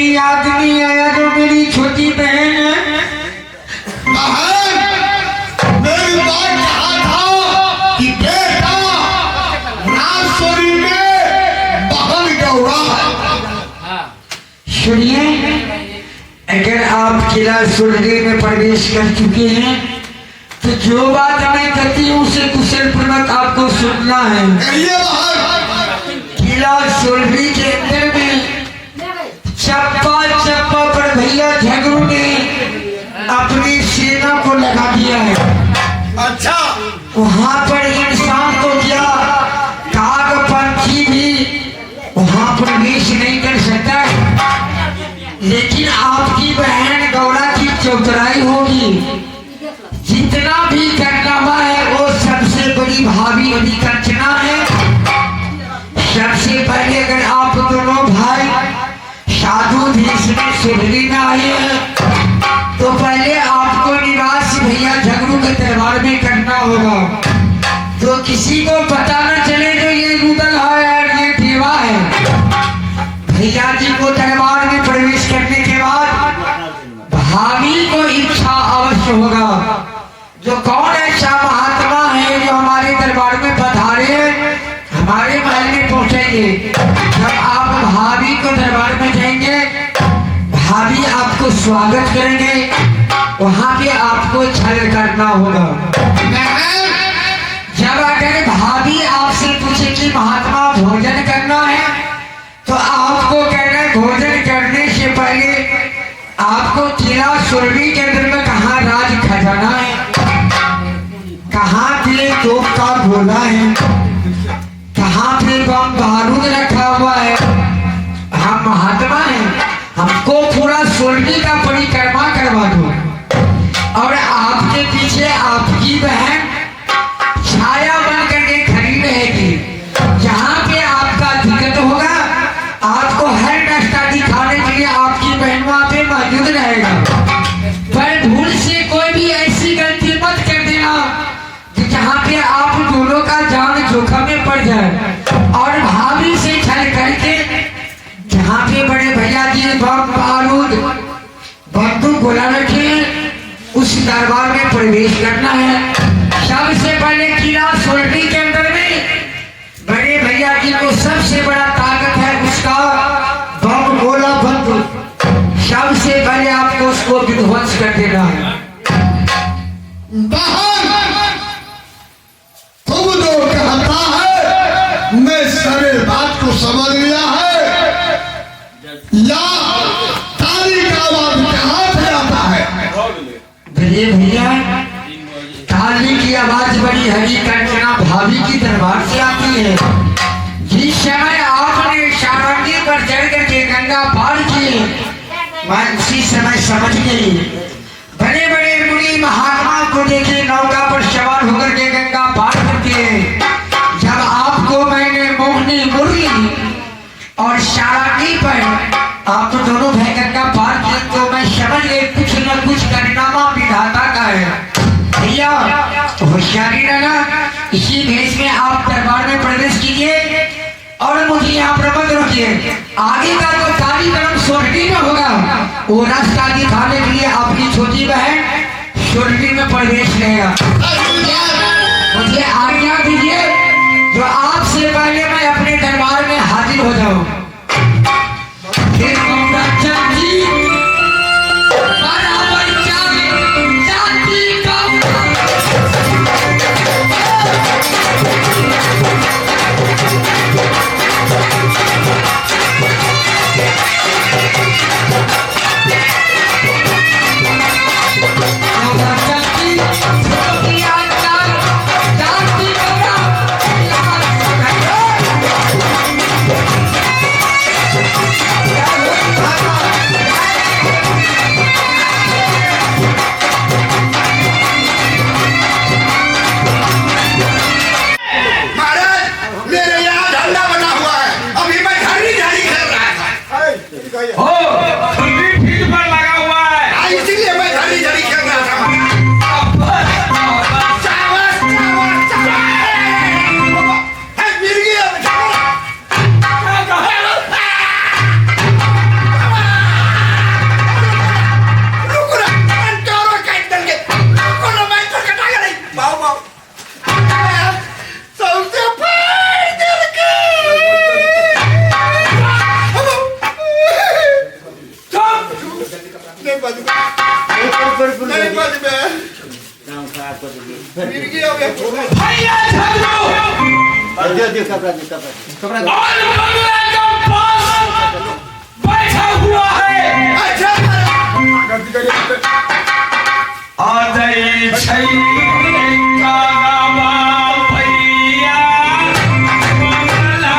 की याद नहीं आया जो मेरी छोटी बहन है? मेरी बात कहा था कि बेटा राजसोरी में बहन गौरा है। सुनिए, अगर आप किला सुरगी में प्रवेश कर चुके हैं तो जो बात मैं कहती हूँ उसे कुशल पूर्वक आपको सुनना है। किला सुरगी के अंदर में चप्पा चप्पा पर भैया झगड़ू ने अपनी सेना को लगा दिया है। अच्छा, वहाँ पर इंसान तो क्या काग पंछी भी वहाँ प्रवेश नहीं कर सकता, लेकिन आपकी बहन गौरा की चौतराई होगी। जितना भी कारनामा है वो सबसे बड़ी भाभी अभिकर्चना है। सबसे पहले अगर आप दोनों भाई साधु देश में सुधरी में आए हैं तो पहले आपको निवास भैया झगड़ू के दरबार में करना होगा, तो किसी को पता न चले जो ये रूदल है और ये देवा है। भैया जी को दरबार में प्रवेश करने के बाद भाभी को इच्छा अवश्य होगा जो कौन ऐसा महात्मा है जो हमारे दरबार में पधारे हमारे महल में पहुंचेंगे। जब आप भाभी को दरबार में जाएंगे, भाभी आपको स्वागत करेंगे, वहां पे आपको छल करना होगा। जब अगर भाभी आपसे पूछे कि महात्मा भोजन करना है तो आपको कहना भोजन करने से पहले आपको किला सुरगी के अंदर में कहाँ राज खजाना है, कहाँ पे तोप का गोला है, कहाँ पे बम बारूद रखा हुआ है। हम महात्मा हैं, हमको पूरा सुरगी का परिक्रमा करवा दो और आपके पीछे आपकी बहन छाया बन करके खड़ी रहेगी। जहाँ पे आपका दिक्कत होगा आपको हर रास्ता दिखाने के लिए आपकी बहन वहाँ पे मौजूद रहेगा। पर भूल से कोई भी ऐसी गलती मत कर देना कि जहाँ पे आप दोनों का जान जोखिम में पड़ जाए। और भाभी से छल करके जहाँ पे बड़े भैया जी बम बारूद बंदूक गोला रखे उस दरबार में प्रवेश करना है। सबसे पहले किला सुरगी के अंदर में बड़े भैया जी को सबसे बड़ा ताकत है उसका बम गोला बंदूक। सबसे पहले आपको उसको विध्वंस कर देना है। तुम जो कहता है मैं सारे बात को समझ लिया है, या ताली का आवाज कहाँ से आता है? भैया ताली की आवाज बड़ी हरी कंचना भाभी की दरबार से आती है। जिस समय आपने सारंगी पर चढ़ करके गंगा पार की मैं उसी समय समझ गई। बड़े बड़े मुनि महात्मा को देखे नौका पर सवार होकर के गंगा पार करते हैं। जब आपको मैंने मोहनी मुरली और सारंगी पर आप दोनों भाई गंगा पार किए तो मैं समझ गई कुछ न कुछ कारनामा विधाता का है। भैया होशियारी रहना, इसी भेष में आप दरबार में प्रवेश कीजिए और मुझे यहाँ पर मत रोकिए। आगे का जो कार्यक्रम सुरगी में होगा वो रास्ता दिखाने के लिए आपकी छोटी बहन सुरगी में प्रवेश लेगा। मुझे आज्ञा दीजिए जो आपसे पहले मैं अपने दरबार में हाजिर हो जाऊं। नहीं बच में नहीं बच में काम खराब कर दिए मिर्गी हो गया भैया झगड़ो दे कपड़ा और बंगला का पास बैठा हुआ है अच्छा गलती करिए आदई छै का गावा भैया बंगला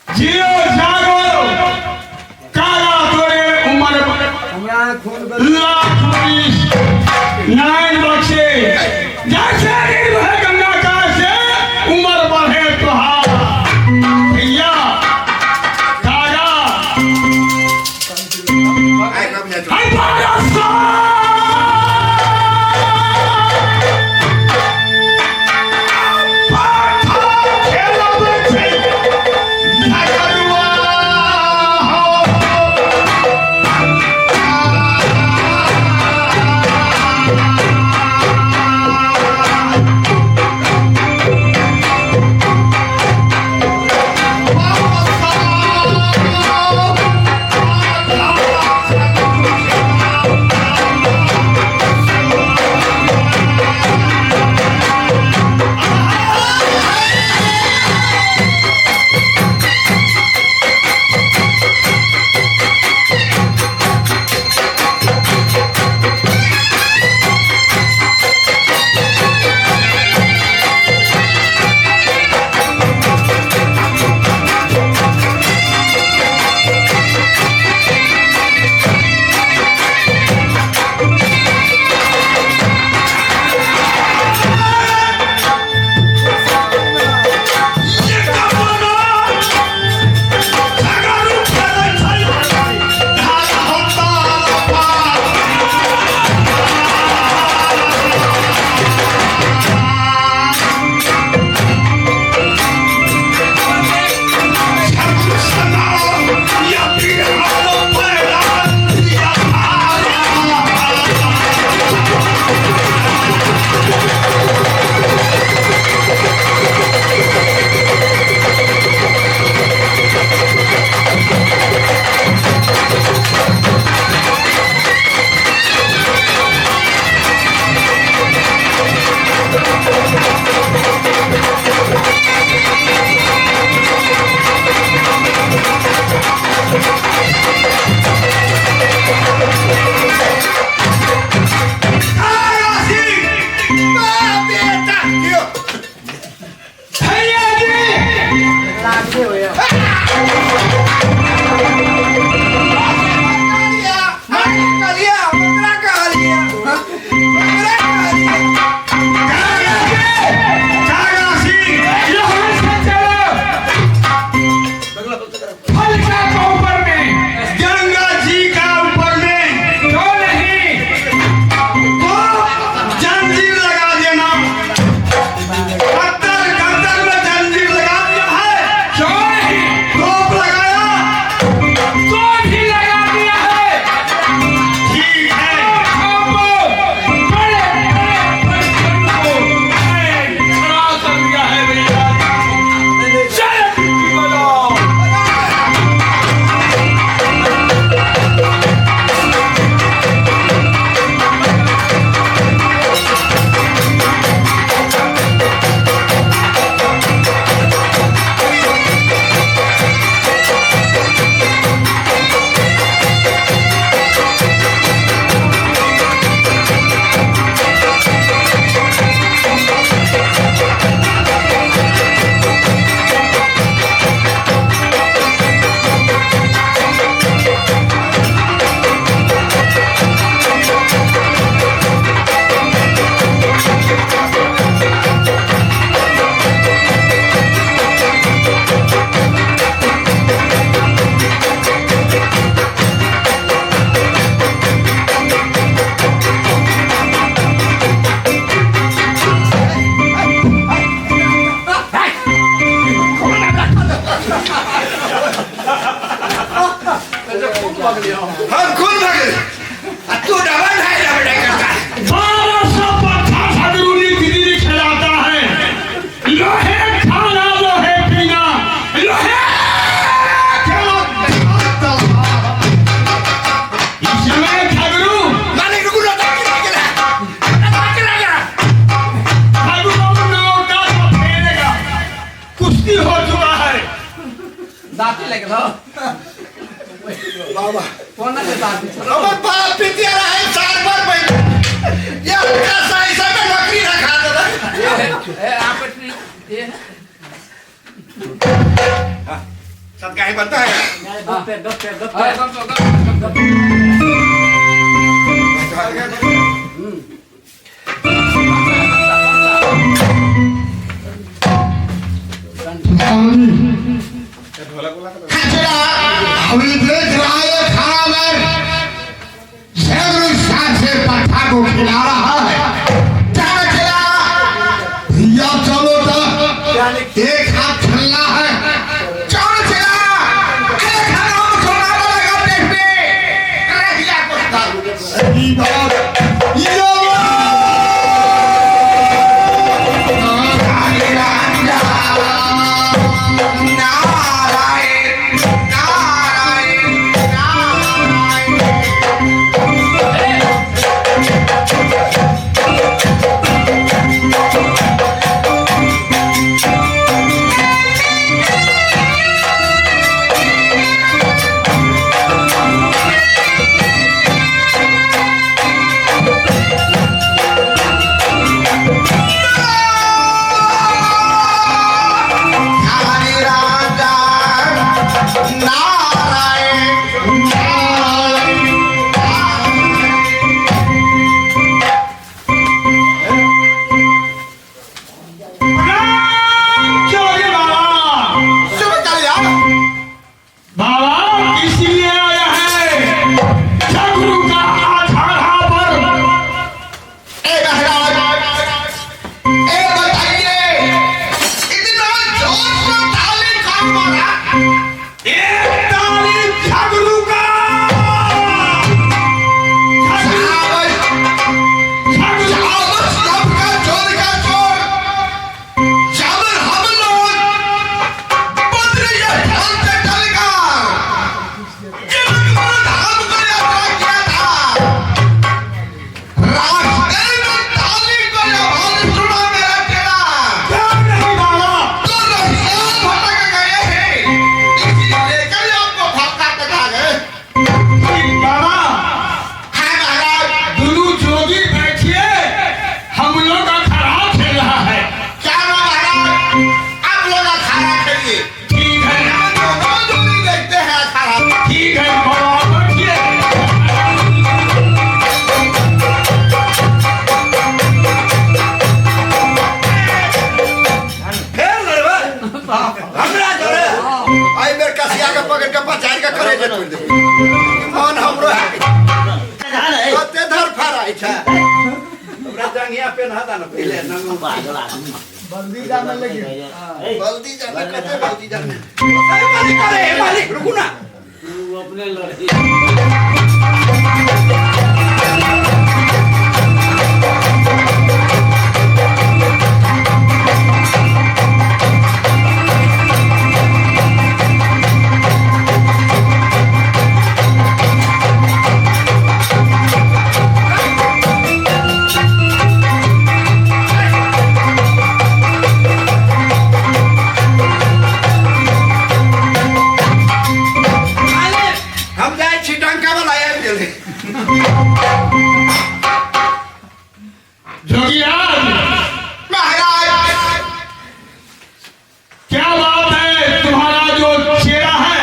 जियो जागो काला तोरे उमर लाख पुलिस नारायण बख्शे जैसे दिन है गंगा का से उमर बढ़े तुहार भैया कागा हाय पारसा Hallelujah! गंगा जी का ऊपर में जंजीर लगा देना, गर्दन में जंजीर लगा दिया है, टोप लगाया, ठीक है। हम खुद भागे, तू डबल है डबल करता है। 1200 पत्थर सदरूनी गिरी खिलाता है, लोहे खाना लोहे पीना, लोहे इस समय खगरू मालिक रुको ना, खगरू नौका को फेरेगा, कुश्ती हो चुका है। हमारे बाप पितिया रहे 4 बार बैठ, ये क्या साइसा में नौकरी रखा दे। सब क्या ही बनता है। अभी देख रहा है खाना में से पट्टा को खिला रहा है। क्या खिला भैया, चलो तो एक हाथ खेलना है। चलो खिला, एक हाथ और छोड़ा लगा देखते। अरे भैया को सही बात ये Hey! यहाँ पे नहाता ना पहले नंगू पागल आदमी बल्दी जाने लगी बल्दी जाने कते बल्दी जाने अरे मालिक अरे मालिक रुको ना तू अपने लड़की हम जाए छिटंका वाला आया जल्दी जोगियार महाराज क्या बात है तुम्हारा जो चेहरा है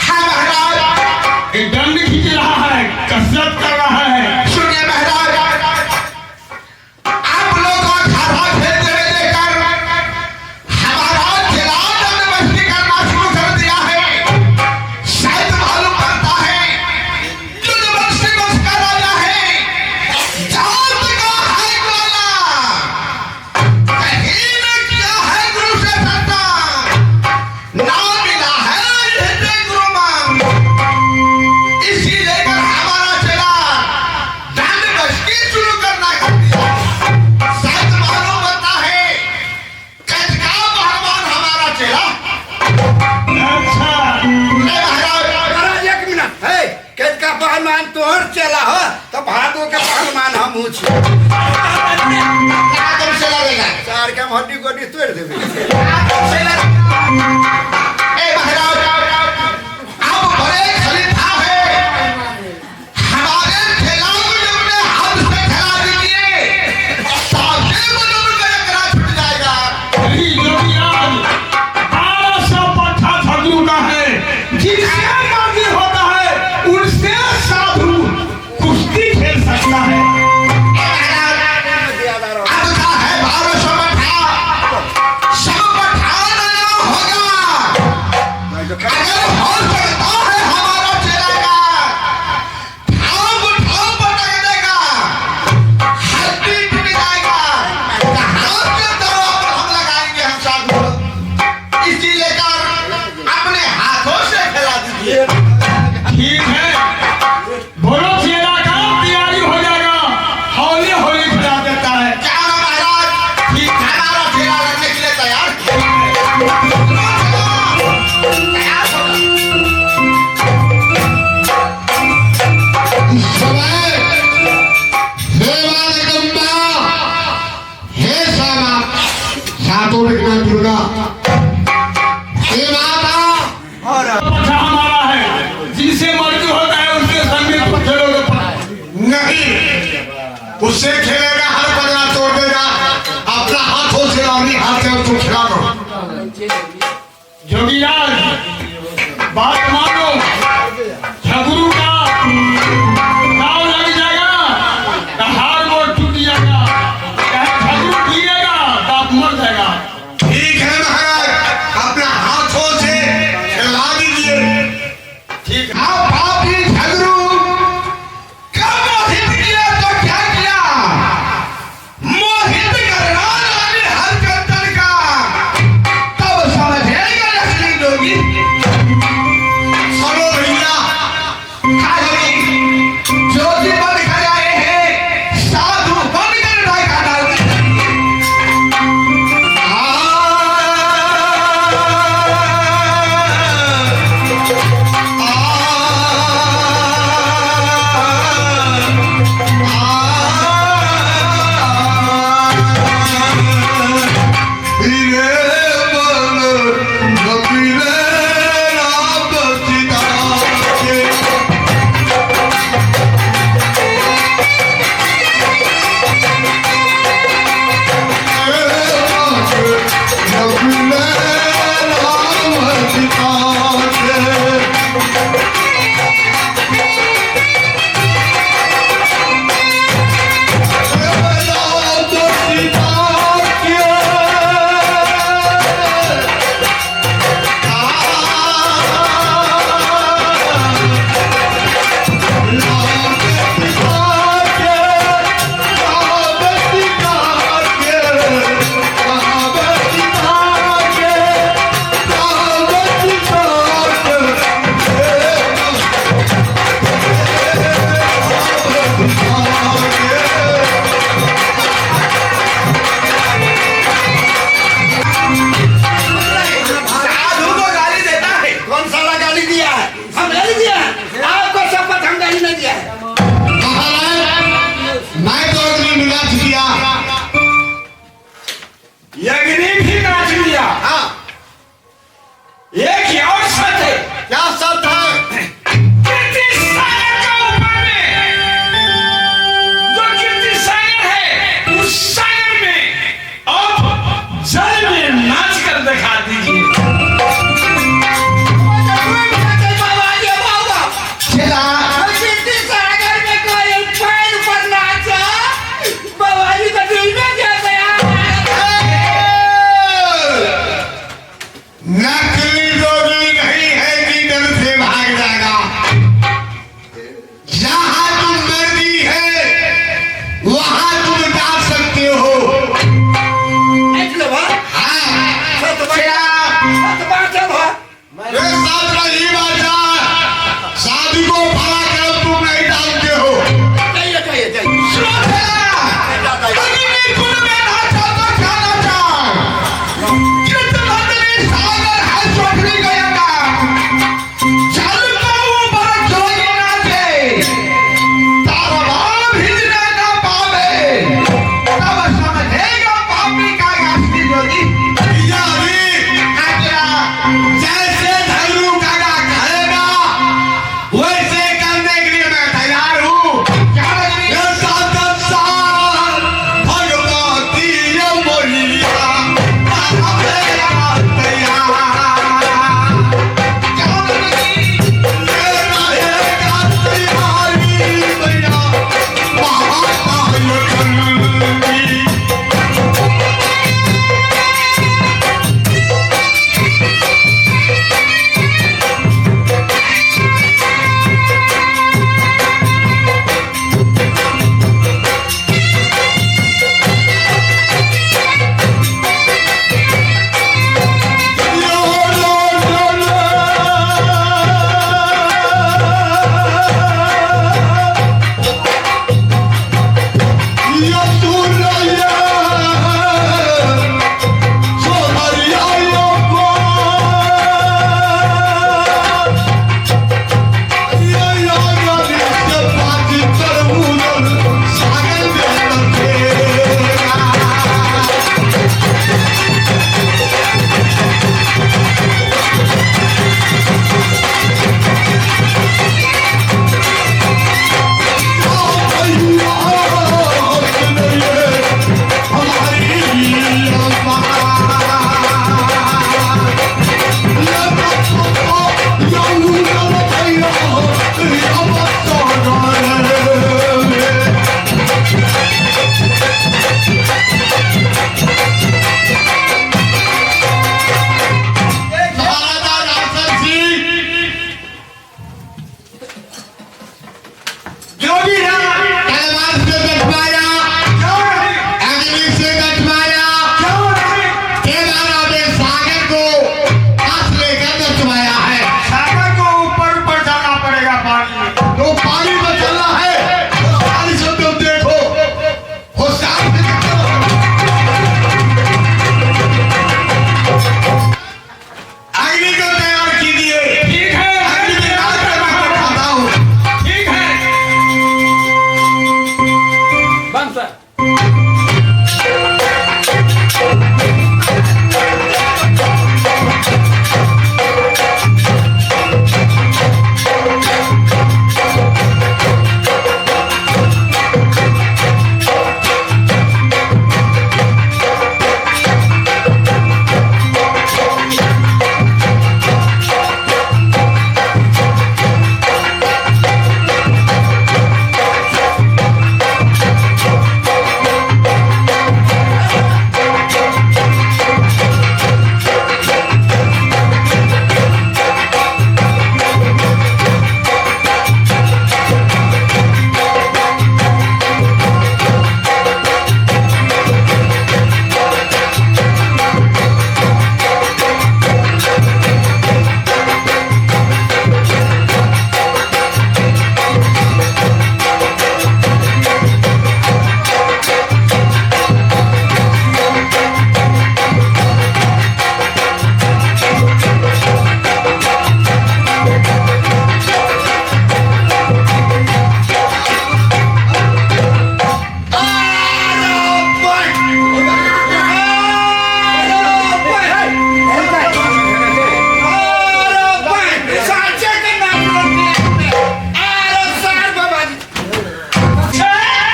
हाँ महाराज एक दंड खींच रहा है कसरत कर रहा है सुनिए महाराज आप लोग को खाधा खेलते हुए देखकर हमारा जिला दंड मस्ती करना शुरू कर दिया है शायद मालूम पड़ता है जो बख्शी बख्श का राजा है जात का है ग्वाला कहीं न किया है गुरु से सत्ता ना मिला है हिंदे गुरु मान इसी लेकर हमारा चला दंड बस्ती शुरू करना कर दिया शायद मालूम पड़ता है कचका भगवान हमारा चला अच्छा महाराज महाराज एक मिनट है कैद का पहलवान तोहर चला हो तो भादो के पहलवान हम हूँ छी तुम से लगेगा चार के हड्डी गोड्डी तोड़ देबे ए महाराज आप बड़े खलीफा है हमारे खिलाफ जब अपने हाथ से खिला दीजिए ताकि मुझे करा छूट जाएगा यही जोगियार 1200 पट्टा ठगू का है जिससे मर्जी होता है उनसे साधु कुश्ती खेल सकता है अब का है 1200 मठा सब पठान होगा अगर हो सकता है हमारा चेला का ठाम पटक देगा हड्डी टूट जाएगा कहाँ के दवा पर हम लगाएंगे हम साधु इसी लेकर अपने हाथों से खिला दीजिए ठीक है बोलो चेला का तैयारी हो जाएगा हौली हौली खिला देता है क्या महाराज ठीक है हमारा चेला लड़ने के लिए तैयार दुर्गा हे माता पट्टा हमारा है जिनसे मर्जी होता है उसके संग में तुम खेलोगे नहीं उससे खेलेगा हर बदला तोड़ देगा अपना हाथों से और हाथ से उसको खिला दो जोगियार बात मानो झगड़ू का नाव लग जाएगा तो हार मोड़ टूट जाएगा चाहे झगड़ू गिरेगा तो आप मर जाएगा ठीक है महाराज अपना हाथों से खिला दीजिए ठीक है आप पापी झगड़ू कब मोहित किया तो क्या किया मोहित करना जाने हर गर्दन का तब समझेगा असली जोगी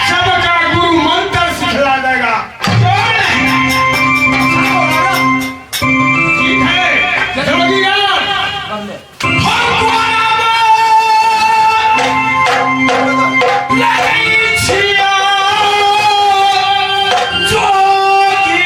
सबका गुरु मंत्र सिखला देगा। ठीक है जोगीराज, हमको नहीं छिया जोगी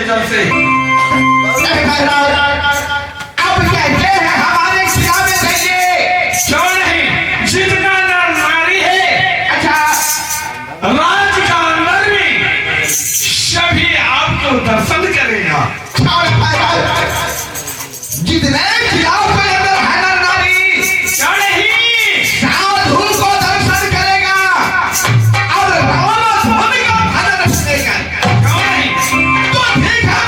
जब से अब कहते हैं हमारे खिलाफ जाइए। क्यों नहीं, जितना नर नारी है अच्छा राज का अंदर भी सभी आपको दर्शन करेगा। जितने खिलाफ के अंदर है नर नारी क्यों नहीं, साधु को दर्शन करेगा और रावण का भजन सुनेगा। क्यों नहीं, तो ठीक है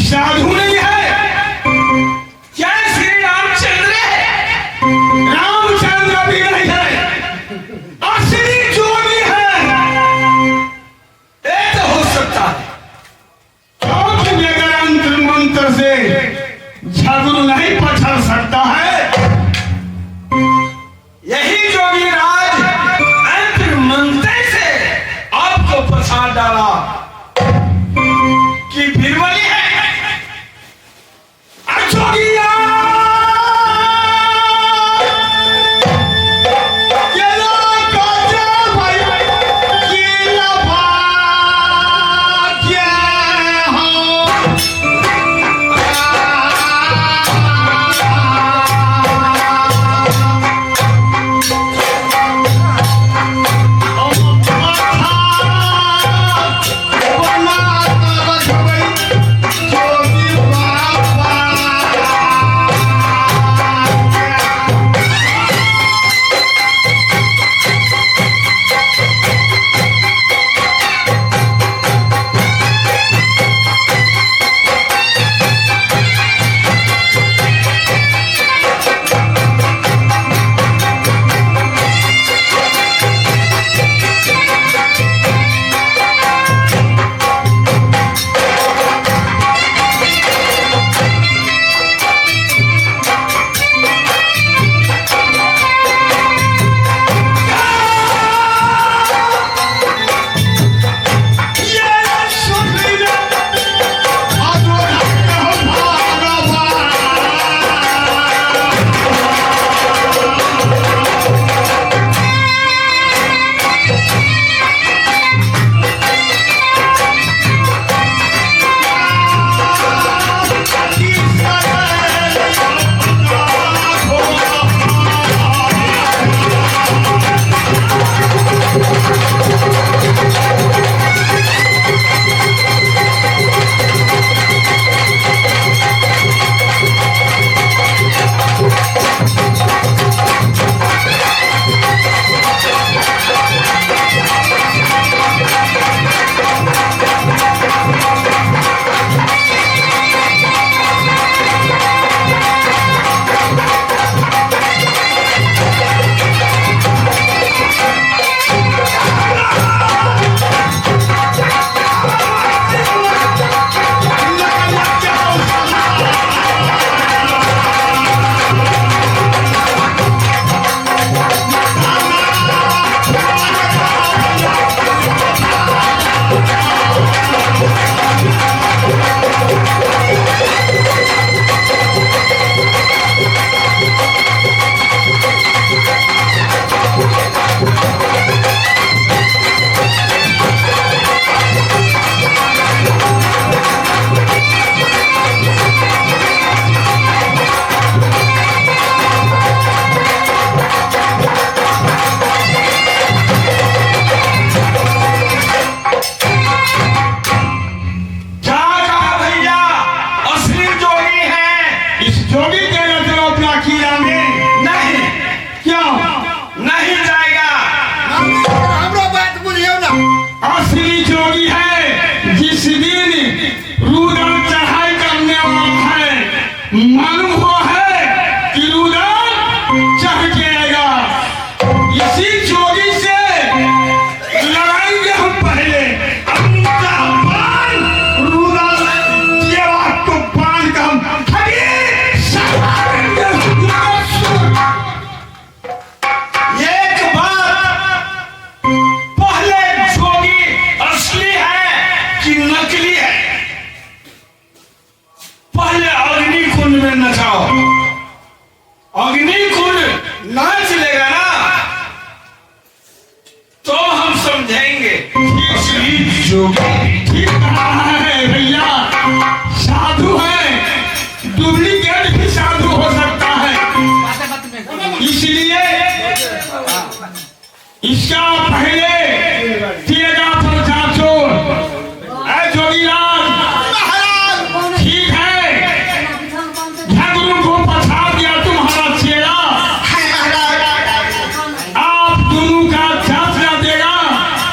साधु नहीं है, क्या श्री रामचंद्र है? रामचंद्र भी नहीं है, असली जो भी है एक तो हो सकता है, क्योंकि बगैर अंतर मंत्र से झगड़ू नहीं पछड़ सकता है। यही जोगी राज अंतर मंत्र से आपको पछाड़ डाला कि बिरबली है, देखेंगे। ठीक कहा है भैया, साधु है, डुप्लीकेट भी साधु हो सकता है, इसलिए इसका पहले तिरगा पर जांचो। ऐ जोगीलाल, ठीक है, झगड़ू को पछा दिया तुम्हारा चेला, आप दोनों का जांचना देगा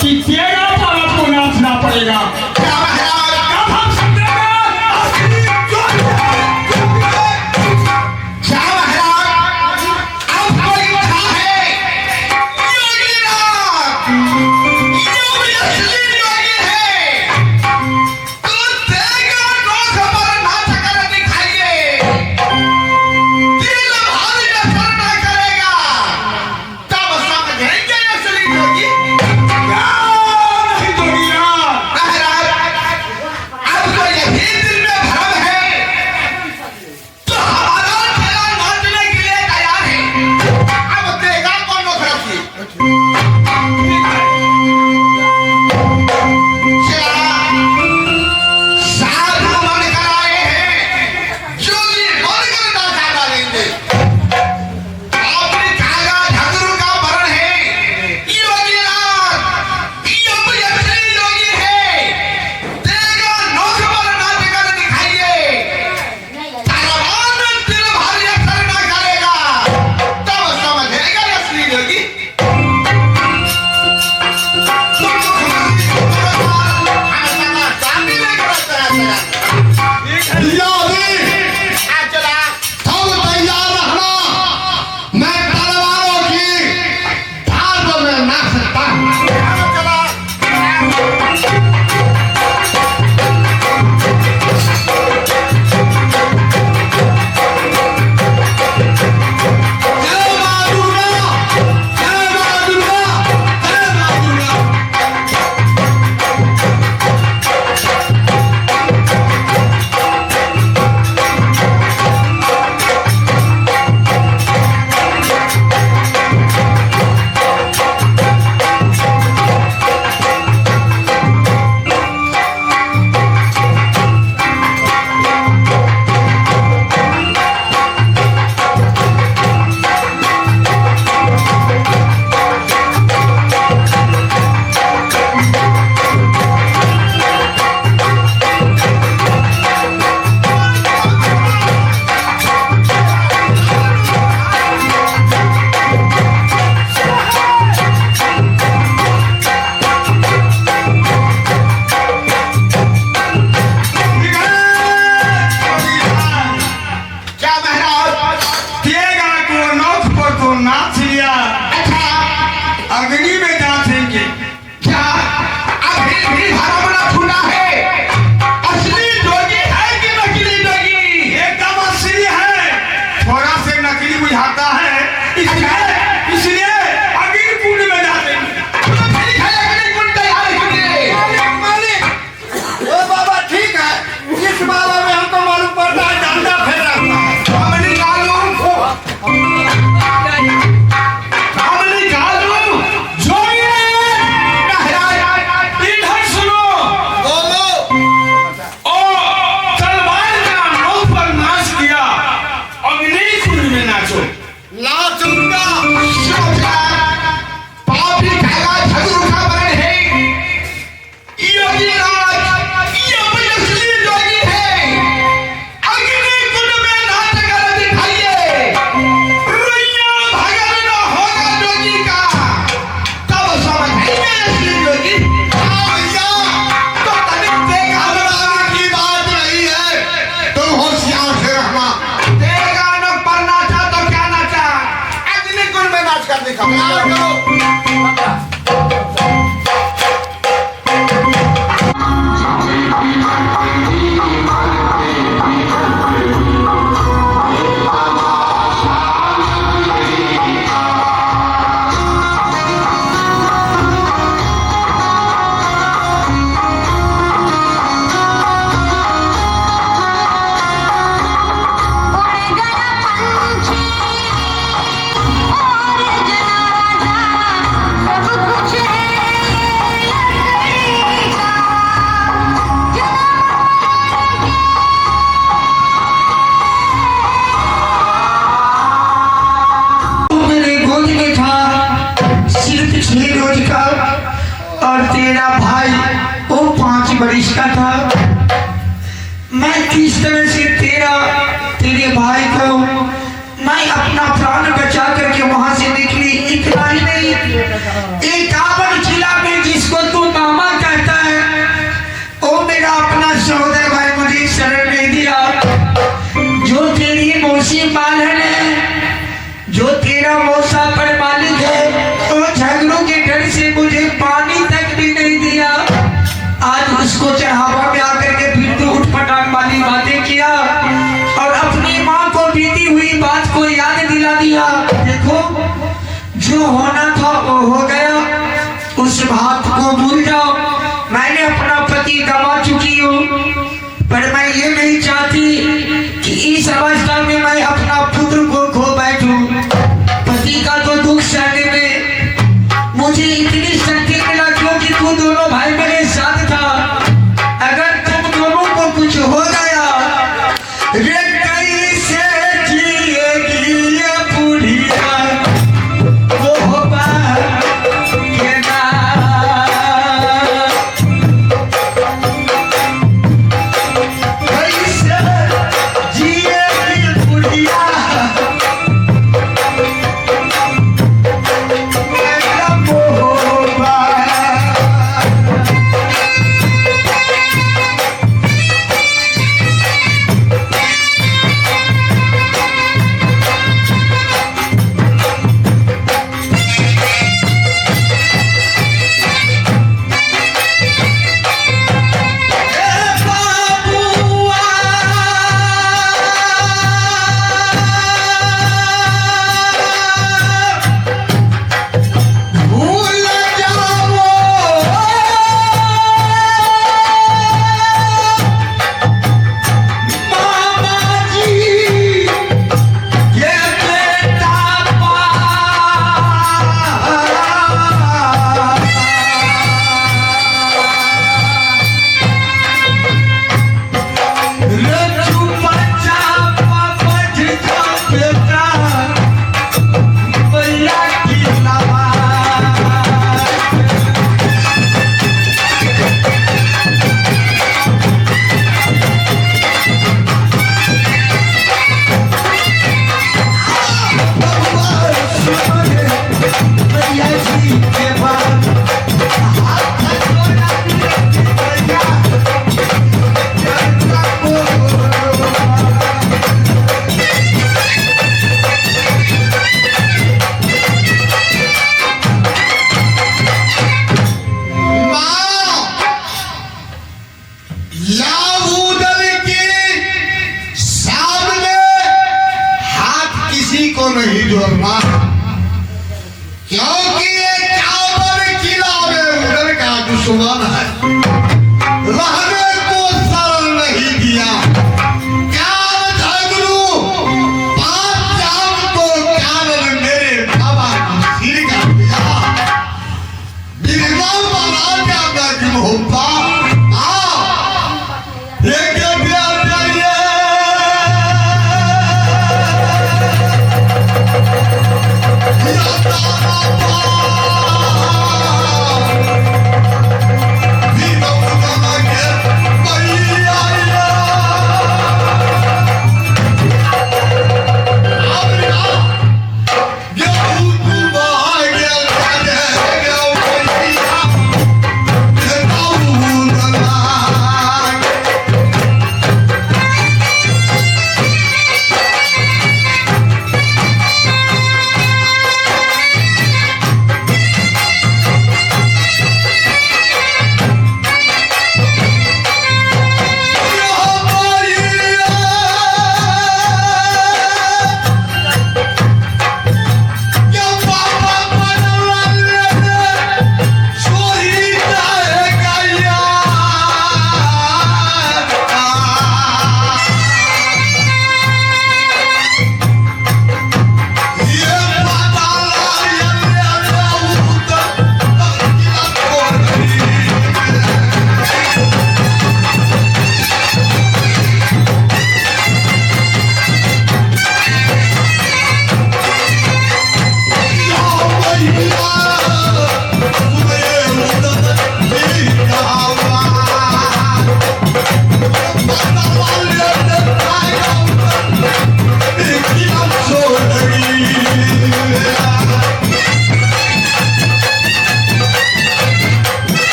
कि तेरा पर आपको नाचना पड़ेगा। कब हम समझेंगे? आपको लिखा है योगीनाथ तेरा भाई वो 5 वर्ष का था। मैं किस तरह से तेरे भाई को मैं अपना प्राण बचा करके वहां से निकली। इतना ही नहीं, एक काबड़ जिला में जिसको तू मामा कहता है, वो मेरा अपना सहोदर भाई मुझे शरण नहीं दिया। जो तेरी मौसी मालन है, जो तेरा मौसा पर मालिक है, वो झगड़ों के डर से मुझे पानी तक भी नहीं दिया। आज उसको चढ़ावा में आकर के फिर तो उठपटांग वाली बातें किया और अपनी माँ को बीती हुई बात को याद दिला दिया। देखो, जो होना था वो हो गया, उस बात को भूल जाओ। मैंने अपना पति गंवा चुकी हूँ, पर मैं ये नहीं चाहती कि इस अवस्था में मैं अपना पुत्र को खो बैठूं। पति का तो दुख सहने में मुझे इतनी शक्ति मिला क्योंकि तू दोनों भाई मेरे साथ था। अगर तुम दोनों को कुछ हो गया, रे कैसे जिएगी ये बुढ़िया, वो बात ये ना। कैसे जिएगी बुढ़िया, मेरा मोहब्बत। लाबूदल के सामने हाथ किसी को नहीं जोड़ना, क्योंकि ये काबर किला में उधर का दुश्मन है। रहने को शरण नहीं दिया। काल झगड़ू 5 जान को काल मेरे बाबा का सिर कर दिया। बिरला बना क्या मैं होता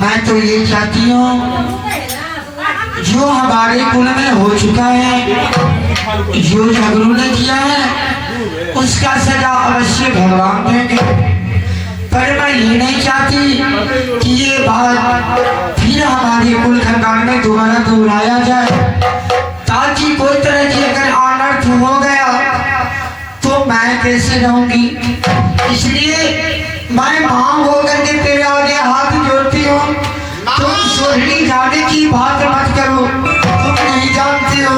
मैं तो ये चाहती हूँ जो हमारे कुल में हो चुका है, जो झगड़ू ने किया है, उसका सजा अवश्य भगवान देंगे। पर मैं ये नहीं चाहती कि ये बात फिर हमारे कुल खानदान में दोबारा दोहराया जाए, ताकि कोई तरह की अगर अनर्थ हो गया तो मैं कैसे रहूंगी। इसलिए मैं मां होकर के तेरे आगे हाथ जोड़ती हूँ, तुम सोहनी जाने की बात मत करो, तुम नहीं जानते हो।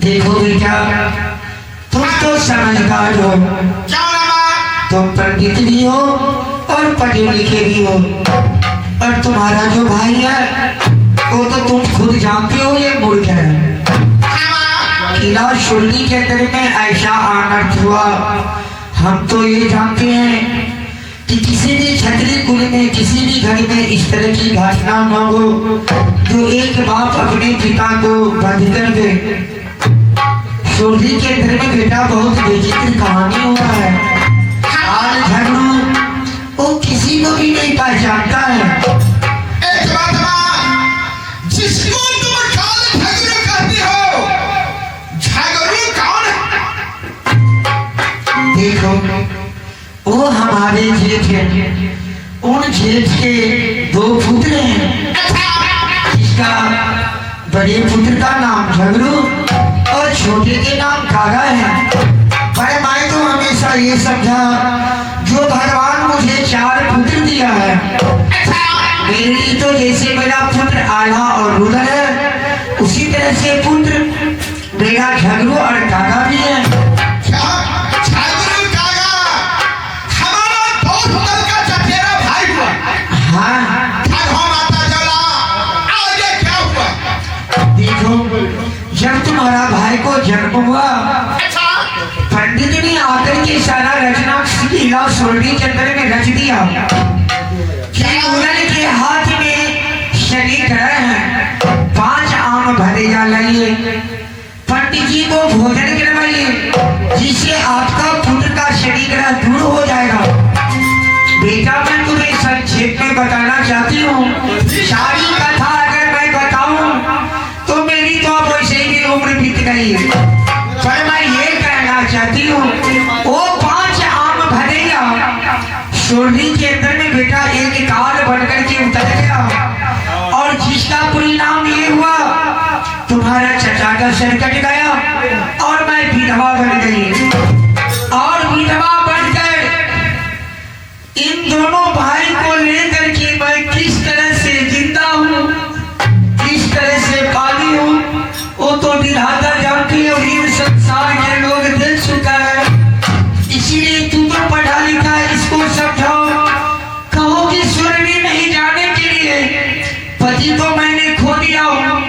देखो बेटा, तुम तो समझदार हो, तुम पंडित भी हो और पढ़े लिखे भी हो, और तुम्हारा जो भाई है वो तो तुम खुद जानते हो ये मूर्ख है। किला शुरनी के अंदर में ऐसा अनर्थ हुआ, हम तो ये जानते हैं कि किसी भी क्षत्रिय कुल में किसी भी घर में इस तरह की घटना न हो जो एक बाप अपने पिता को बंद कर दे। शुरनी के अंदर में बेटा बहुत बेचित्र कहानी हुआ है। हाल झगड़ू वो किसी को भी नहीं पहचानता है। एक बात जिसको तुम काल झगड़ू कहती हो, झगड़ू कौन है? देखो वो हमारे जेठ हैं, उन जेठ के दो पुत्र हैं, जिसका बड़े पुत्र का नाम झगड़ू और छोटे के नाम कागा है। पर मैं तो हमेशा ये समझा जो भगवान मुझे 4 पुत्र दिया है, मेरे लिए तो जैसे मेरा पुत्र आल्हा और रुद्र है, उसी तरह से पुत्र मेरा झगड़ू और कागा भी है। झगड़ू कागा हमारा दो पुत्र का चचेरा भाई हुआ। हाँ माता जला, आगे क्या हुआ? देखो, जब तुम्हारा भाई को जन्म हुआ, पंडित ने आकर के सारा रचना किला शुरनी के अंदर में रच दिया कि उनके हाथ में शनि ग्रह है, 5 आम भरे जा लाइए, पंडित जी को भोजन करवाइए, जिससे आपका पुत्र का शनि ग्रह दूर हो जाएगा। बेटा मैं तुम्हें संक्षेप में बताना चाहती हूँ, सारी कथा अगर मैं बताऊं तो मेरी तो अब वैसे ही उम्र बीत गई है, पर मैं ये कहना चाहती हूँ वो 5 आम भरेगा शुरनी के अंदर में बेटा एक काल बनकर के उतर गया, और जिसका परिणाम ये हुआ तुम्हारा चचा का सिर कट गया और मैं विधवा बन गई, और विधवा बनकर इन दोनों भाई को लेकर के मैं किस तरह से जिंदा हूँ, किस तरह से पाली हूँ, वो तो विधाता जानती है और इन संसार के लोग देख चुका है। इसीलिए तू तो पढ़ा लिखा है, इसको समझाओ, कहो कि शुरनी नहीं जाने के लिए पति तो मैंने खो दिया हूँ,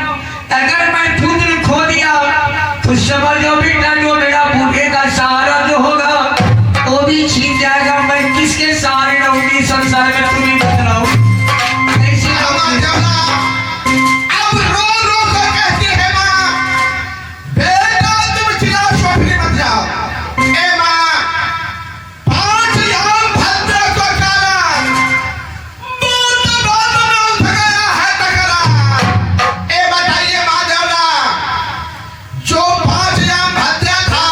अगर मैं पुत्र खो दिया तो समझो बेटा जो मेरा बूढ़े का सहारा जो होगा वो भी छीन जाएगा, मैं किसके सहारे रहूंगी संसार में, तुम्हें बतलाओ। अब रो रो कर कहती है माँ, बेटा तुम जिला छोड़ने मत जाओ। ए माँ, 5 आम भद्र को काला, बहुत बात में उठ गया है टकरा। ए बताइए माँ जवला, जो 5 आम भद्र था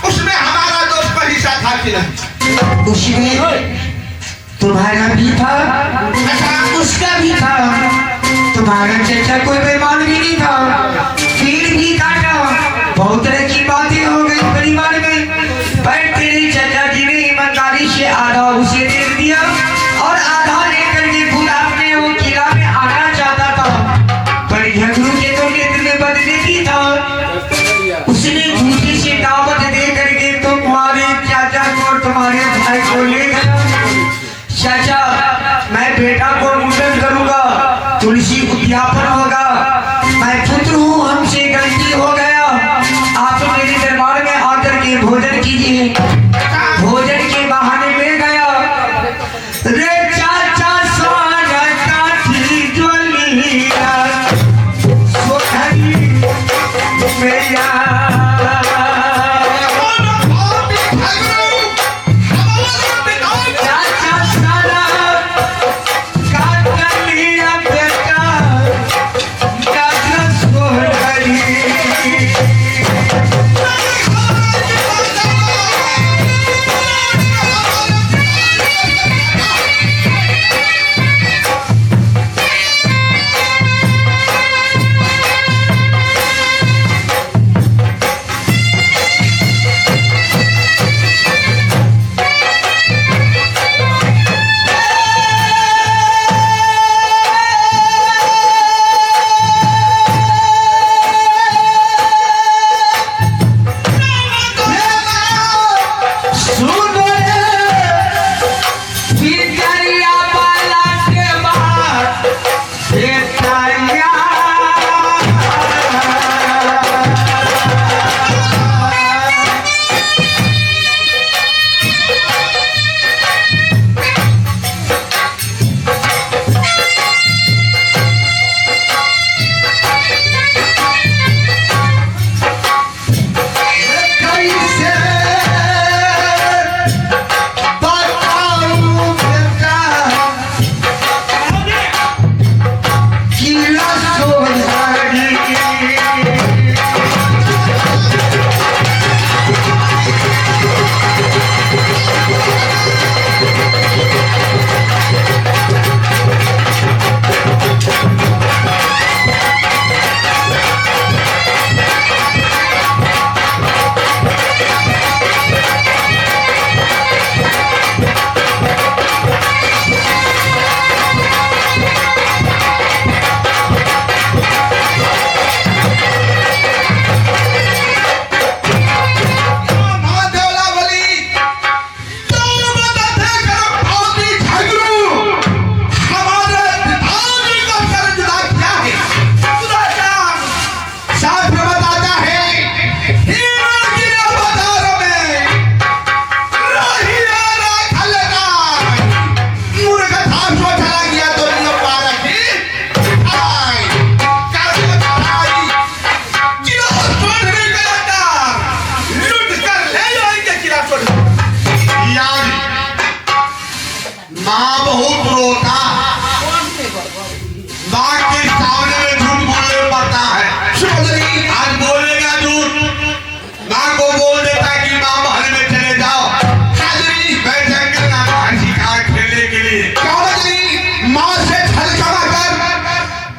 उसमें हमारा दोस्त का हिस्सा था कि नहीं? उसमें तुम्हारा भी था, उसका भी था, तुम्हारा चचा कोई बेईमान भी नहीं था, फिर भी काटा, बहुत तरह की बातें हो गई परिवार में, पर तेरे चचा जी ने ईमानदारी से आधा उसे दे दिया और आधा लेकर के खुद अपने वो किला में आना चाहता था, पर झगड़ू के तो नेत्र में बदले था, उसने झूठी से दावत दे करके तुम्हारे चाचा को और तुम्हारे भाई को ले गया। चाचा मैं बेटा को मुंडन करूंगा, तुलसी उद्यापन होगा, मैं पुत्र हूँ, हमसे गलती हो गया, आपने की भोजन के बहाने मिल गया। रे चाचा स्वागता थी ज्वलिया सोहरी मैया चाचा सारा काट लिया बेटा काट सोहरी माँ बहुत रोता माँ के सामने में झूठ बोलने पड़ता है। चौधरी आज बोलेगा झूठ माँ को बोल देता कि माँ महल में चले जाओ। चौधरी मैं जंगल ना शिकार खेलने के लिए चौधरी माँ से छल कमा कर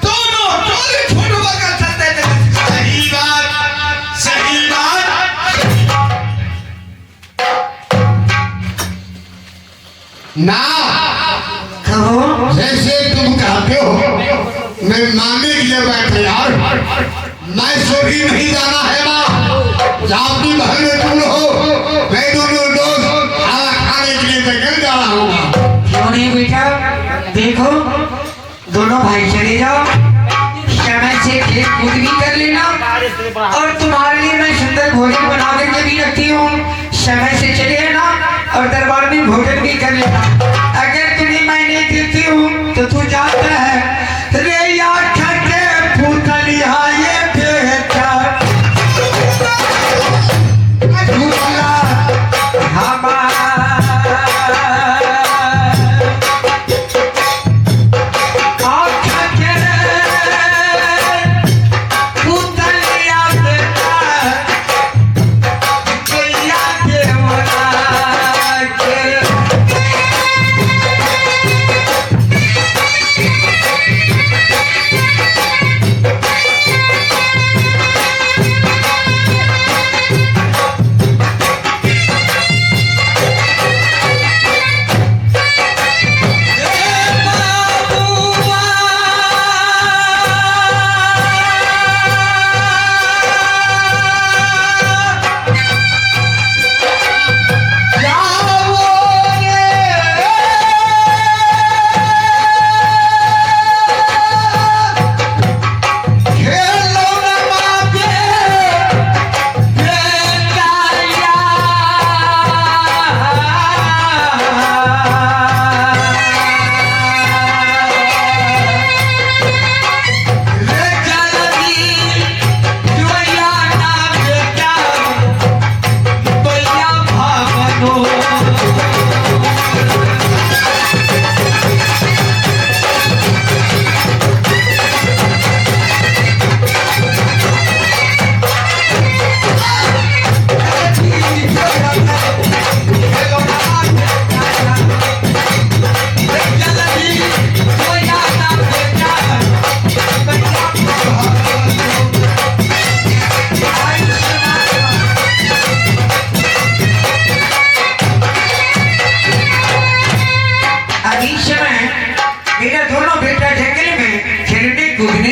दोनों चोरी झूठ बोलकर चलते थे। सही बात सही बात। ना कहो जैसे तुम कहते हो मैं मानने के लिए बैठे यार मैं सोगी नहीं जाना है माँ जाती महल में तुम हो मैं दोनों दोस्त खाना खाने के लिए जंगल जा रहा हूँ। क्यों नहीं बेटा देखो दोनों भाई चले जाओ समय से खेल कूद भी कर लेना और तुम्हारे लिए मैं सुंदर भोजन बना करके भी रखती हूँ। समय से चले आना और दरबार में भोजन भी कर लेना। अगर तुम्हें मैं नहीं देती हूँ तो तू जाता है रे यार खटे फूटलिया ये बेटा झूला हमारा आँख के फूटलिया बेटा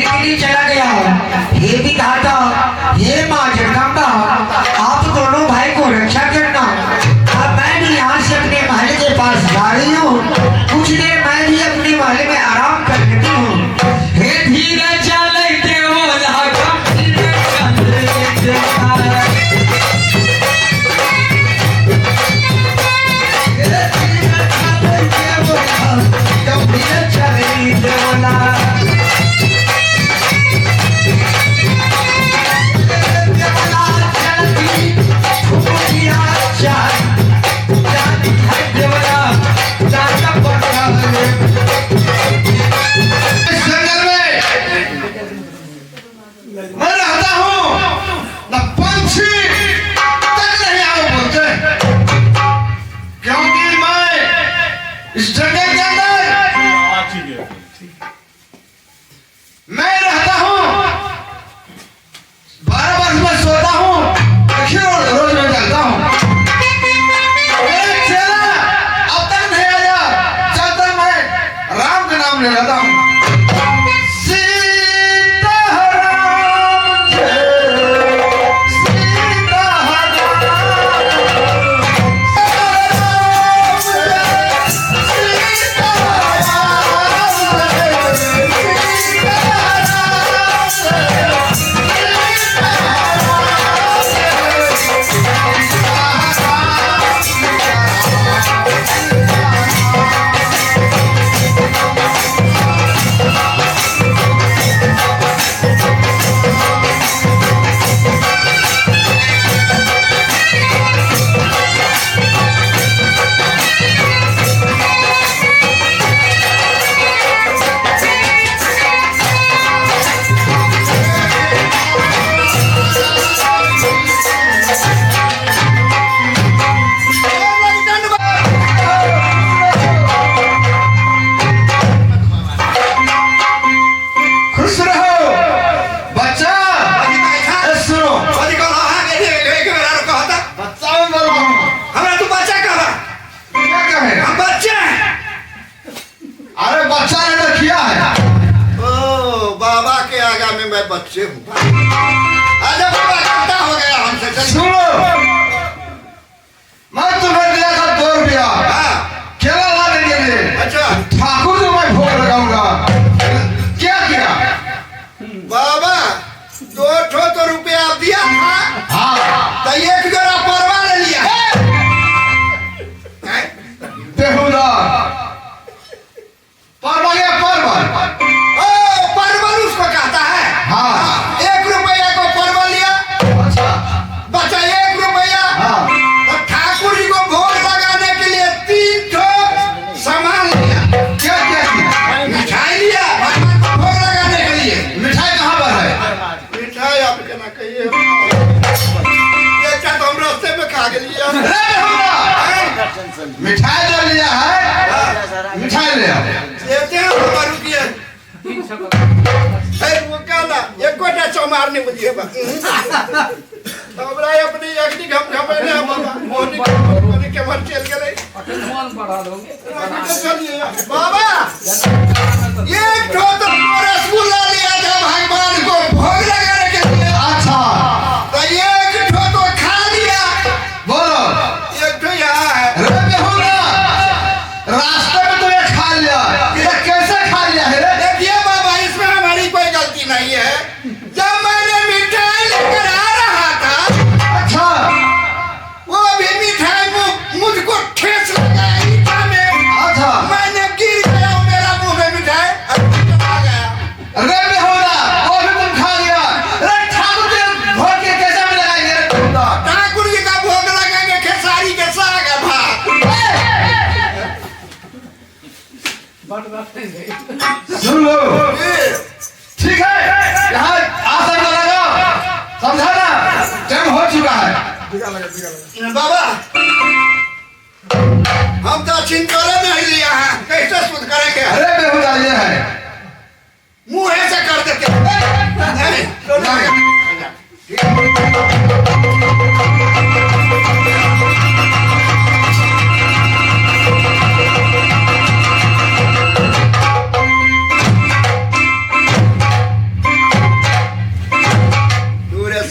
के लिए चला गया। ये भी कहा था, हे माँ जगदम्बा, आप दोनों भाई को रक्षा करना। अब मैं भी यहाँ से अपने महल के पास जा रही हूँ, कुछ देर मैं भी अपने महल में आराम कर लेती हूँ। हे धीरे चलते बोला कम धीरे चलते बोला। हे धीरे चलते बोला कम धीरे चलते बोला। इस जंगल में मैं रहता हूँ, न पंछी तक नहीं आओ बोलते, क्योंकि मैं इस जंगल के अंदर मैं रहता हूँ। 12 वर्ष में सोता हूँ, देखिए रोज में जलता हूँ। मेरा चेहरा अब तक नहीं आया जब तक मैं राम का नाम ले लेता हूँ। खुश रहो बच्चा। सुनो बच्चा में बोल रहा हूँ। क्या कहे? अरे बच्चा ने तो किया है। बाबा के आगा में मैं बच्चे हूँ। अरे बाबा घंटा हो गया हमसे। चल सुनो, मैं तुम्हें दिया था 2 रुपया हाँ, केला लाने के लिए। अच्छा ठाकुर को मैं भोग लगाऊंगा। क्या किया? बाबा 2 तो रुपया आप दिया था, हाँ तो 1 जोड़ा परवा ले लिया है। बेहुदा परवल या परवल। ओ परवल उसको कहता है। हाँ 1 रुपया को परवल लिया, अच्छा बचा 1 रुपया। हाँ तो ठाकुर जी को भोग लगाने के लिए 3 ठो सामान लिया। क्या क्या किया? मिठाई लिया भगवान को भोग लगाने के लिए। मिठाई कहाँ पर है? मिठाई आप क्या ना कहिए, ये क्या तो हम रास्ते में खा गए लिया। अरे बेहुदा, मिठाई जो लिया है मिठाई ले आओ। देते हैं बाबा, रुकिए। वो कहला एक कोटा चौमारने मुझे बा हमरा अपनी अग्नि घम घमने बाबा मोनी के मन चल गए। चलिए बाबा, एक ठो तो रसगुल्ला लिया था भगवान को भोग लगाने के लिए। अच्छा तो 1 ठो तो खा लिया। बोलो। 1 ठो यहाँ है। अरे बेहुदा, रास्ते में तो ये खा लिया, ये कैसे खा लिया है रे? देखिए बाबा, इसमें हमारी कोई गलती नहीं है। जब मैंने मिठाई लेकर आ रहा था, अच्छा वो भी मिठाई मुझको ठेस लगा ईटा में। अच्छा। मैंने गिर गया, मेरा मुंह में मिठाई आ गया। अरे बेहुदा, वो भी तुम खा लिया। अरे ठाकुर जी भोग के कैसे में लगाएंगे रे बेहुदा? ठाकुर जी का भोग लगाएंगे खेसारी के साग है भात। सुन लो, ठीक है, यहाँ आसन लगाओ, समझा ना? टाइम हो चुका है। बाबा हम तो चिंतोरे नहीं लिया है, कैसे शुद्ध करेंगे? अरे बेहुदा, ये है मुंह ऐसे कर देते नहीं,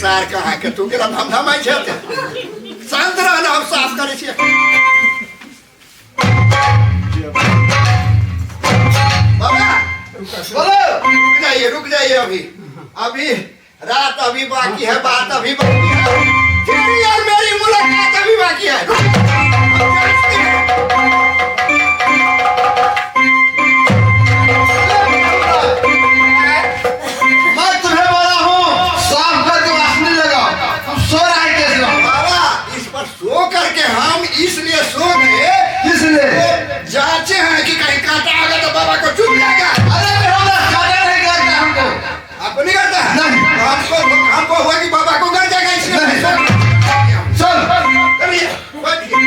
ठेकेदार कहाँ के तू केला धमधमाई छे शांत रहना हम साफ करे छिए बाबा बोलो रुक जाइए अभी रात अभी बाकी है बात अभी बाकी है तेरी और मेरी मुलाकात अभी बाकी है मैं तुम्हें बोला हूँ साफ करके वासनी लगाओ तुम सो रहा है कैसे हो? बाबा इस पर सो करके हम इसलिए सो गए इसलिए जांचे हैं कि कहीं कांटा आ गया तो बाबा को चुप जाएगा अरे मेरा काटा नहीं करता हमको आपको नहीं करता है नहीं। हमको हुआ कि बाबा को कर जाएगा इसलिए नहीं। सो- चल चलिए बैठिए।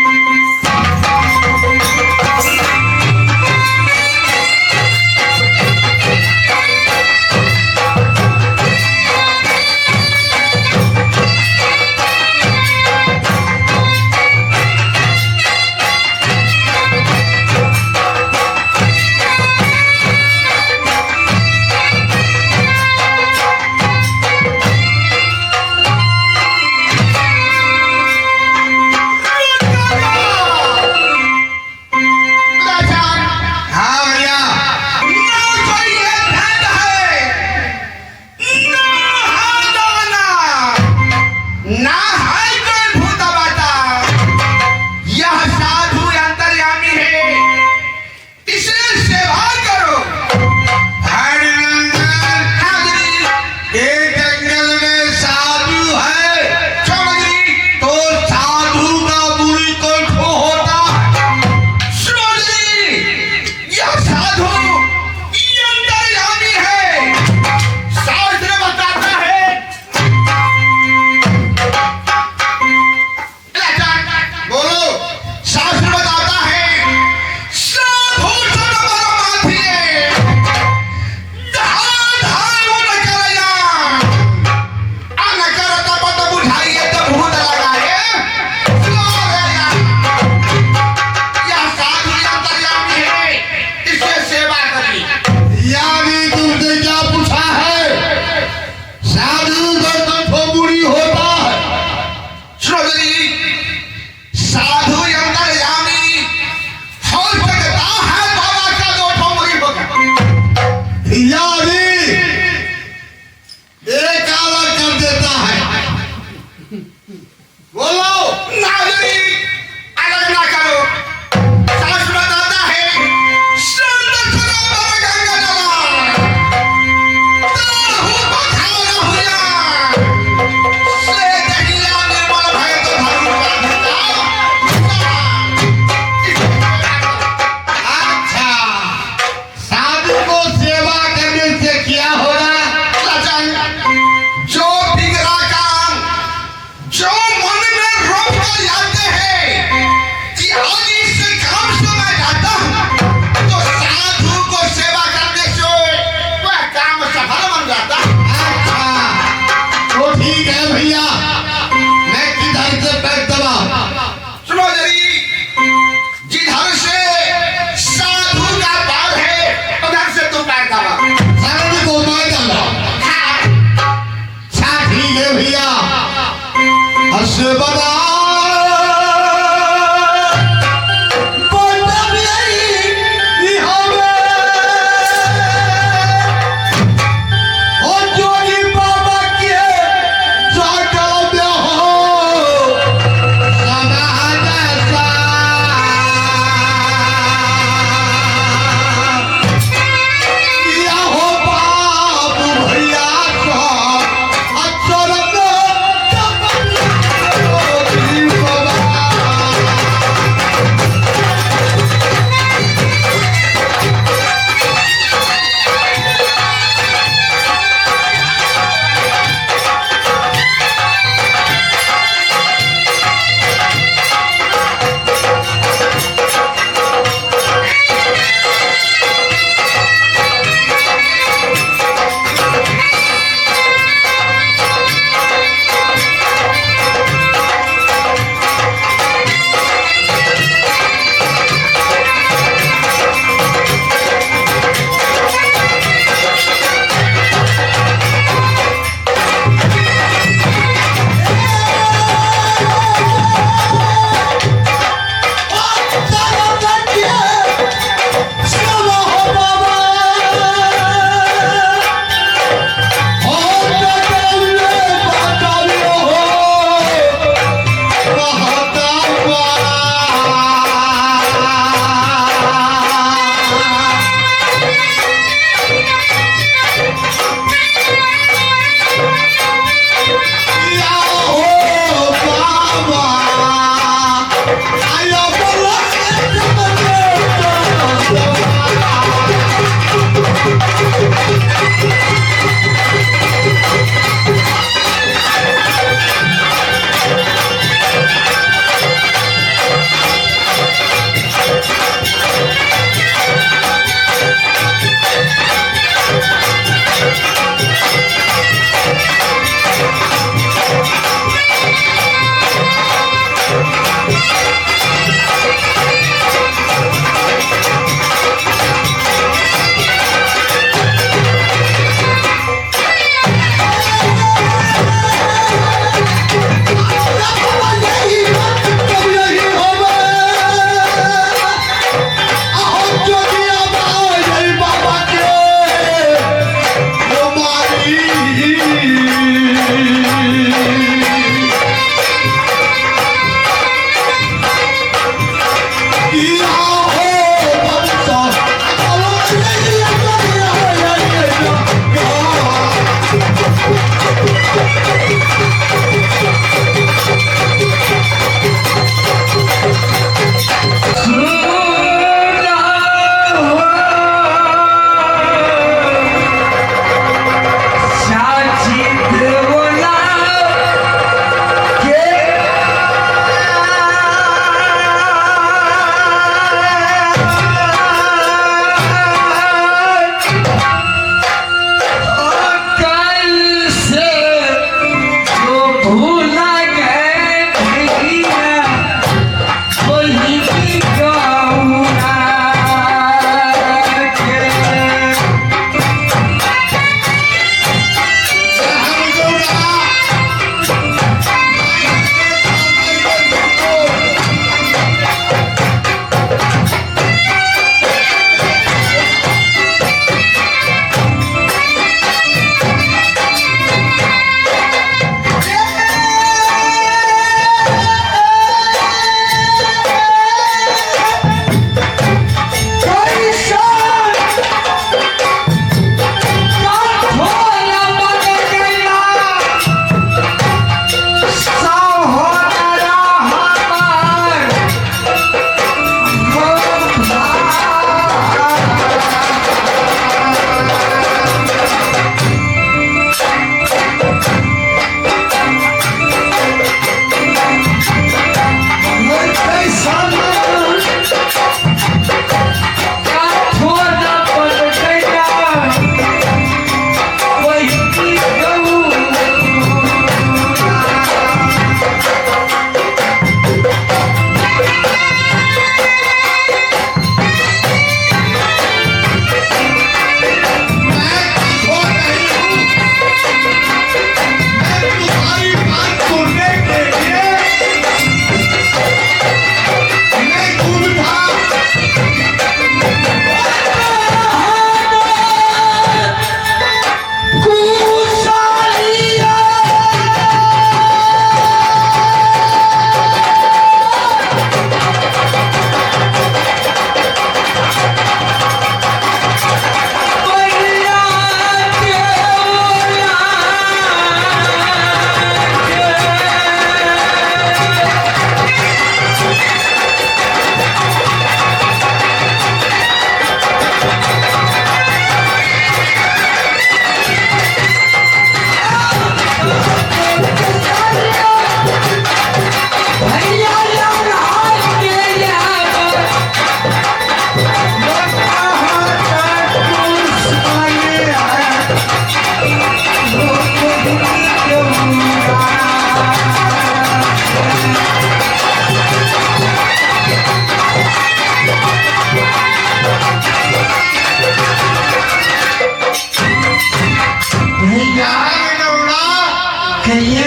कहिए।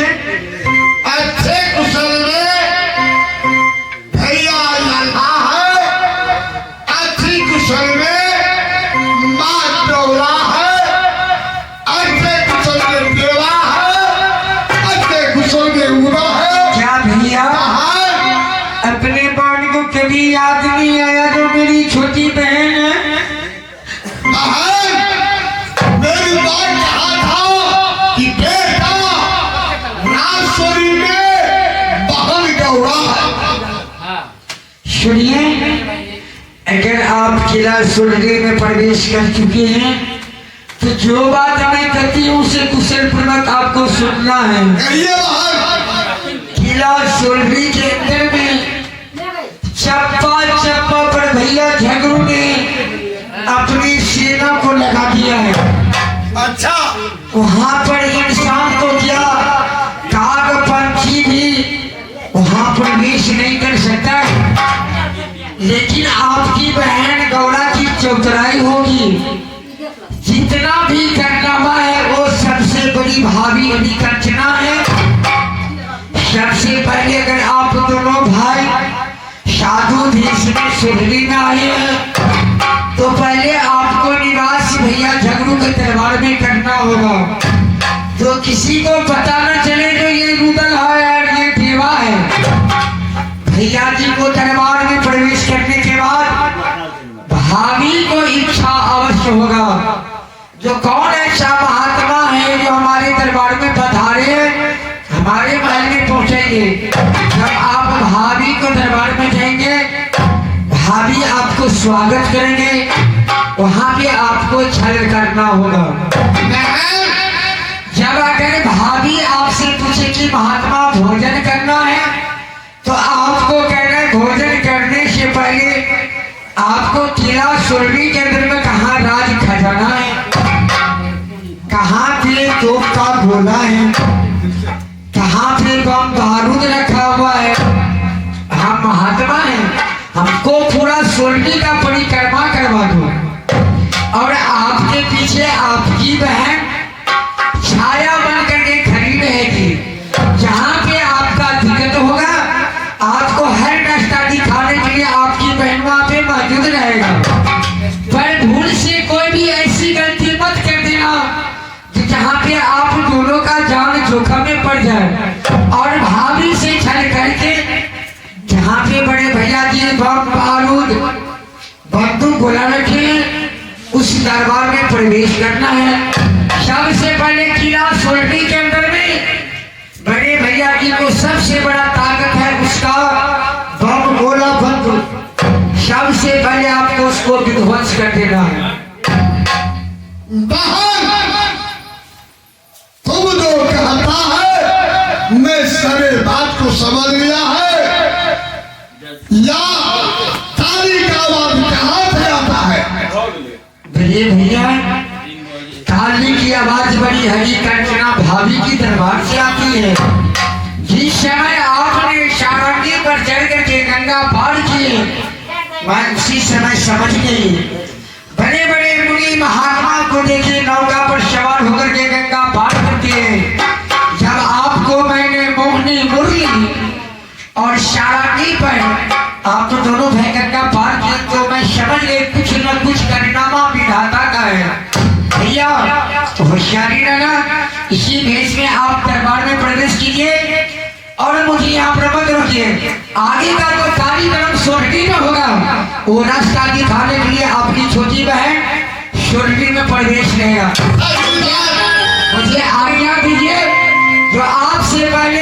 अच्छे कुशल में भैया लल्हा है, अच्छी कुशल में माँ डोला है, अच्छे कुशल में देवा है, अच्छे कुशल में उड़ा है। क्या भैया अपने बहन को कभी याद नहीं आया जो मेरी छोटी बहन है? मेरी बात कहा था कि बेटा राजस्वरी में बहन गौरा है। सुनिए, अगर आप किला सुरगी में प्रवेश कर चुके हैं तो जो बात मैं कहती हूँ उसे कुशल पूर्वक आपको सुनना है। कहिए बहन। किला सुरगी के अंदर में चप्पा चप्पा पर भैया झगड़ू ने अपनी सेना को लगा दिया है। अच्छा वहाँ पर इंसान तो क्या काग पंछी भी वहाँ प्रवेश नहीं कर सकता, लेकिन आपकी बहन गौरा की चौतराई होगी। जितना भी कारनामा है वो सबसे बड़ी भाभी अभिकर्चना है। सबसे पहले अगर आप दोनों भाई साधु भेष में सुरली में आए हैं तो पहले आपको निवास भैया झगड़ू के दरबार में करना होगा, तो किसी को पता न चले जो ये रुदल है और ये देवा है। भैया जी को दरबार में प्रवेश करने के बाद भाभी को इच्छा अवश्य होगा जो कौन ऐसा महात्मा है जो हमारे दरबार में पधारे हमारे महल में पहुंचेंगे। जब आप भाभी को दरबार में जाएंगे भाभी आपको स्वागत करेंगे, वहां पे आपको छल करना होगा। जब अगर भाभी आपसे पूछे कि महात्मा भोजन करना है तो आपको कहना है भोजन करने से पहले आपको किला सुरभी के अंदर में कहाँ राज खजाना है, कहाँ पे तोप का गोला है, कहाँ पे बम बारूद रखा हुआ है। हम महात्मा हैं, हमको पूरा सुरभी का परिक्रमा करवा दो और आपके पीछे आपकी बहन छाया बन करके खड़ी रहेगी। जहाँ पे आपका दिक्कत होगा आपको हर रास्ता दिखाने के लिए आपकी बहन वहाँ पे मौजूद रहेगा। पर भूल से कोई भी ऐसी गलती मत कर देना कि जहाँ पे आप दोनों का जान जोखिम में पड़ जाए। और भाभी से छल करके जहाँ पे बड़े भैया जी बम बारूद बंदूक गोला रखे उस दरबार में प्रवेश करना है। सबसे पहले किला सुरभी के अंदर में बड़े भैया जी को सबसे बड़ा ताकत है उसका बम गोला बंदूक। सबसे पहले आपको उसको विध्वंस कर देना है। बहन तुम जो कहता है मैं सारे बात को समझ लिया है, या ताली का आवाज कहाँ से आता है? बड़े भैया ताली की आवाज बड़ी हरी कंचना भाभी की दरबार से आती है। जिस समय आपने सारंगी पर चढ़ करके गंगा पार किए मैं उसी समय समझ गई। बड़े बड़े मुनि महात्मा को देखिए नौका पर सवार होकर के गंगा पार करते हैं। जब आपको मैंने मोहनी मुरली और सारंगी पर आप तो दोनों भाई गंगा पार किए तो मैं समझ गई कुछ न कुछ कारनामा विधाता का है। भैया होशियारी लगा, इसी भेष में आप दरबार में प्रवेश कीजिए और मुझे यहाँ पर मत रोकिए। आगे का तो कार्यक्रम स्वर्गी में होगा, वो रास्ता दिखाने के लिए आपकी छोटी बहन स्वर्गी में प्रवेश लेगा। मुझे आज्ञा दीजिए, जो आपसे पहले